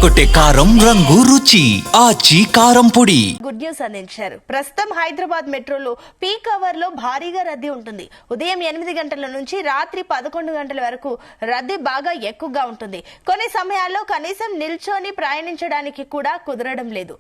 అదరగొట్టే కారం రంగు రుచి ఆచి కారం పొడి. గుడ్ న్యూస్ అందించారు. ప్రస్తుతం హైదరాబాద్ మెట్రోలో పీక్ అవర్ లో భారీగా రద్దీ ఉంటుంది. ఉదయం 8 గంటల నుంచి రాత్రి 11 గంటల వరకు రద్దీ బాగా ఎక్కువగా ఉంటుంది. కొన్ని సమయాల్లో కనీసం నిల్చొని ప్రయాణించడానికి కూడా కుదరడం లేదు.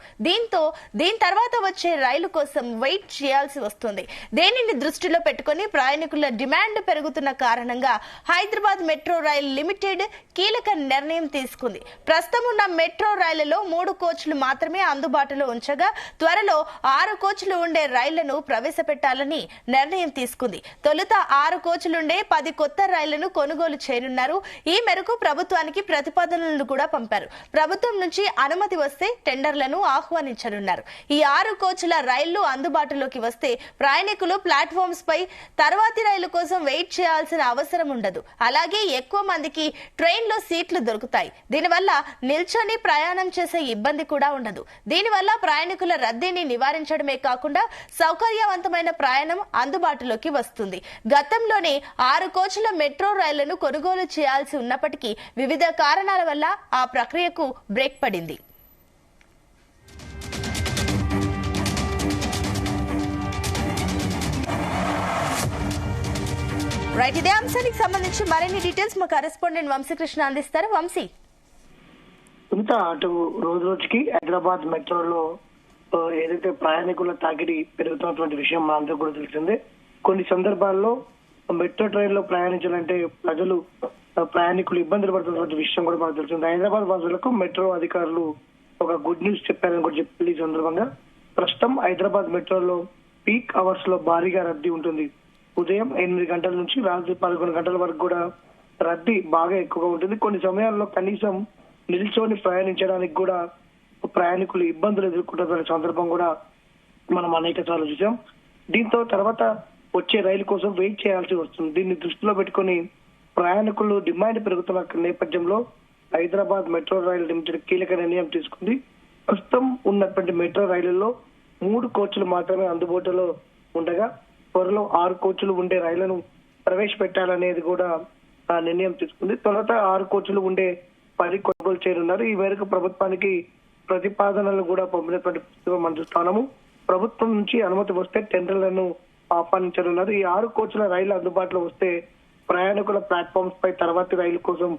దీని తర్వాత వచ్చే రైలు కోసం వెయిట్ చేయాల్సి వస్తుంది. దీనిని దృష్టిలో పెట్టుకుని ప్రయాణికుల డిమాండ్ పెరుగుతున్న కారణంగా హైదరాబాద్ మెట్రో రైల్ లిమిటెడ్ కీలక నిర్ణయం తీసుకుంది. ప్రస్తుతం ఉన్న మెట్రో రైళ్లలో 3 కోచ్లు మాత్రమే అందుబాటులో ఉంచగా త్వరలో 6 కోచ్లు ఉండే రైళ్లను ప్రవేశపెట్టాలని నిర్ణయం తీసుకుంది. తొలుత 6 కోచ్లుండే 10 కొత్త రైళ్లను కొనుగోలు చేయనున్నారు. ఈ మేరకు ప్రభుత్వానికి ప్రతిపాదనలు కూడా పంపారు. ప్రభుత్వం నుంచి అనుమతి వస్తే టెండర్లను ఆహ్వానించనున్నారు. ఈ 6 కోచ్ల రైళ్లు అందుబాటులోకి వస్తే ప్రయాణికులు ప్లాట్ఫామ్స్ పై తర్వాతి రైలు కోసం వెయిట్ చేయాల్సిన అవసరం ఉండదు. అలాగే ఎక్కువ మందికి ట్రైన్ లో సీట్లు దొరుకుతాయి. దీనివల్ల నిల్చొని ప్రయాణం చేసే ఇబ్బంది కూడా ఉండదు. దీనివల్ల ప్రయాణికుల రద్దీని నివారించడమే కాకుండా సౌకర్యవంతమైన ప్రయాణం అందుబాటులోకి వస్తుంది. గతంలోనే 6 కోచ్ల మెట్రో రైళ్లను కొనుగోలు చేయాల్సి ఉన్నప్పటికీ వివిధ కారణాల వల్ల ఆ ప్రక్రియకు బ్రేక్ పడింది. రైట్, ఇదే అంశానికి సంబంధించి మరిన్ని డీటెయిల్స్ మా కరెస్పాండెంట్ వంశీకృష్ణ అందిస్తారు. వంశీ, అటు రోజు రోజుకి హైదరాబాద్ మెట్రోలో ఏదైతే ప్రయాణికుల తాకిడి పెరుగుతున్నటువంటి విషయం మనందరూ కూడా తెలిసిందే. కొన్ని సందర్భాల్లో మెట్రో ట్రైన్ లో ప్రయాణించాలంటే ప్రయాణికులు ఇబ్బందులు పడుతున్నటువంటి విషయం కూడా మనకు తెలిసింది. హైదరాబాద్ వాసులకు మెట్రో అధికారులు ఒక గుడ్ న్యూస్ చెప్పారని కూడా చెప్పి ఈ సందర్భంగా ప్రస్తుతం హైదరాబాద్ మెట్రోలో పీక్ అవర్స్ లో భారీగా రద్దీ ఉంటుంది. ఉదయం 8 గంటల నుంచి రాత్రి 11 గంటల వరకు కూడా రద్దీ బాగా ఎక్కువగా ఉంటుంది. కొన్ని సమయాల్లో కనీసం నిల్చొని ప్రయాణించడానికి కూడా ప్రయాణికులు ఇబ్బందులు ఎదుర్కొంటున్న సందర్భం కూడా మనం అనేక సార్లు చూసాం. దీంతో తర్వాత వచ్చే రైలు కోసం వెయిట్ చేయాల్సి వస్తుంది. దీన్ని దృష్టిలో పెట్టుకుని ప్రయాణికులు డిమాండ్ పెరుగుతున్న నేపథ్యంలో హైదరాబాద్ మెట్రో రైల్ లిమిటెడ్ కీలక నిర్ణయం తీసుకుంది. ప్రస్తుతం ఉన్నటువంటి మెట్రో రైళ్లలో 3 కోచ్లు మాత్రమే అందుబాటులో ఉండగా త్వరలో 6 కోచ్లు ఉండే రైళ్లను ప్రవేశపెట్టాలనేది కూడా నిర్ణయం తీసుకుంది. తర్వాత 6 కోచ్లు ఉండే 10 కొనుగోలు చేయనున్నారు. ఈ మేరకు ప్రభుత్వానికి ప్రతిపాదనలు కూడా పంపినటువంటి పుస్తకం మనం చూస్తున్నాము. ప్రభుత్వం నుంచి అనుమతి వస్తే టెండర్లను ఆహ్వానించనున్నారు. ఈ 6 కోచ్ల రైలు అందుబాటులో వస్తే ప్రయాణికుల ప్లాట్ఫామ్స్ పై తర్వాతి రైలు కోసం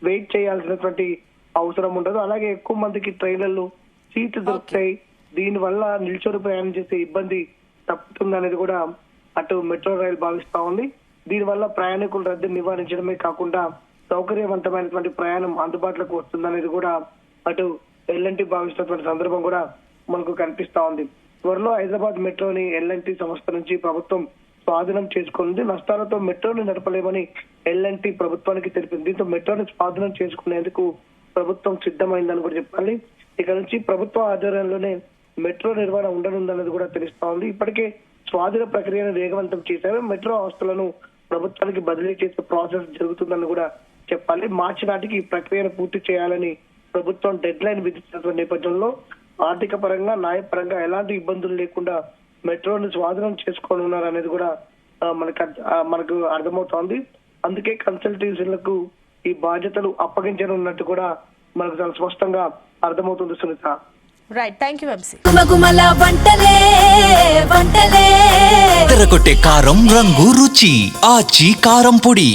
వెయిట్ చేయాల్సినటువంటి అవసరం ఉండదు. అలాగే ఎక్కువ మందికి ట్రైన్లలో సీట్లు దొరుకుతాయి. దీని వల్ల నిల్చొని ప్రయాణం చేసే ఇబ్బంది తప్పుతుందనేది కూడా అటు మెట్రో రైలు భావిస్తా ఉంది. దీనివల్ల ప్రయాణికుల రద్దీని నివారించడమే కాకుండా సౌకర్యవంతమైనటువంటి ప్రయాణం అందుబాటులోకి వస్తుందనేది కూడా అటు ఎల్ఎన్టీ భావిస్తున్నటువంటి సందర్భం కూడా మనకు కనిపిస్తా ఉంది. త్వరలో హైదరాబాద్ మెట్రోని ఎల్ఎన్టీ సంస్థ నుంచి ప్రభుత్వం స్వాధీనం చేసుకుంది. నష్టాలతో మెట్రోని నడపలేమని ఎల్ఎన్టీ ప్రభుత్వానికి తెలిపింది. దీంతో మెట్రోని స్వాధీనం చేసుకునేందుకు ప్రభుత్వం సిద్ధమైందని కూడా చెప్పాలి. ఇక నుంచి ప్రభుత్వ ఆధ్వర్యంలోనే మెట్రో నిర్వహణ ఉండనుందన్నది కూడా తెలుస్తా ఉంది. ఇప్పటికే స్వాధీన ప్రక్రియను వేగవంతం చేశారు. మెట్రో ఆస్తులను ప్రభుత్వానికి బదిలీ చేసే ప్రాసెస్ జరుగుతుందని కూడా చెప్పాలి. మార్చి నాటికి ఈ ప్రక్రియను పూర్తి చేయాలని ప్రభుత్వం డెడ్ లైన్ విధించిన నేపథ్యంలో ఆర్థిక పరంగా న్యాయపరంగా ఎలాంటి ఇబ్బందులు లేకుండా మెట్రోను స్వాధీనం చేసుకోనున్నారు అనేది కూడా మనకు అర్థమవుతోంది. అందుకే కన్సల్టెన్సీలకు ఈ బాధ్యతలు అప్పగించనున్నట్టు కూడా మనకు చాలా స్పష్టంగా అర్థమవుతుంది. Sunitha, right, thank you Vamsi. అదరగొట్టే కారం రంగు రుచి ఆచి కారం పొడి.